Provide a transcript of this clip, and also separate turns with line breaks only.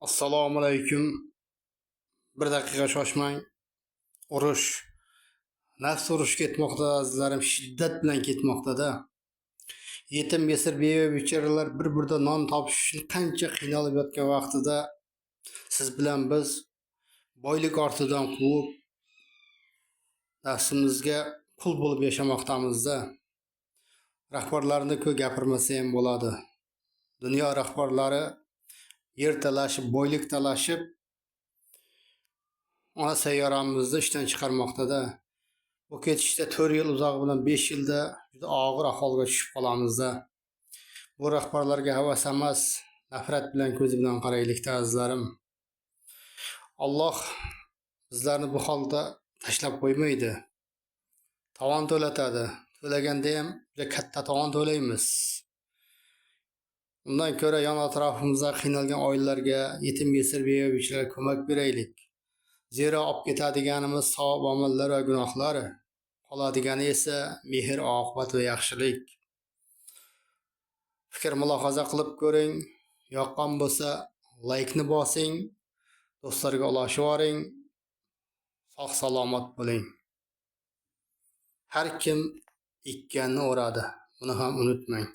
Assalomu alaykum. Bir daqiqa shoshmang. Urush, nafs urush ketmoqda azizlarim, shiddat bilan ketmoqda-da. Yetim yesir beva bechoralar bir-birida non topish uchun qancha qiynalib yotgan vaqtida siz bilan biz boylik ortidan quvib nafsimizga qul bo'lib yashamoqdamizda. Rahbarlarni ko'p gapirmasa ham bo'ladi. Dunyo rahbarlari yer talashib, boylik talashib ona sayyoramizni ishdan chiqarmoqda-da. Bu ketishda 4 yil uzog'i bilan 5 yilda juda og'ir ahvolga tushib qolamiz-da. Bu rahbarlarga havas emas, nafrat bilan ko'zi bilan qaraylikda azizlarim. Alloh bizlarni bu holda tashlab qo'ymaydi. Tovon to'latadi. To'laganda ham juda katta tovon to'laymiz. Undan ko'ra yon atrofimizda qiynalgan oilalarga, yetim yesir beva bechoralarga ko'mak beraylik. Zero olib ketadiganimiz savob amallar va gunohlar, qoladigani esa mehr, oqibat va yaxshilik. Fikr mulohaza qilib ko'ring. Yoqqan bo'lsa laykni bosing, do'stlarga ulashib yuboring. Sog' salomat bo'ling. Har kim ekkanini o'radi. Buni ham unutmang.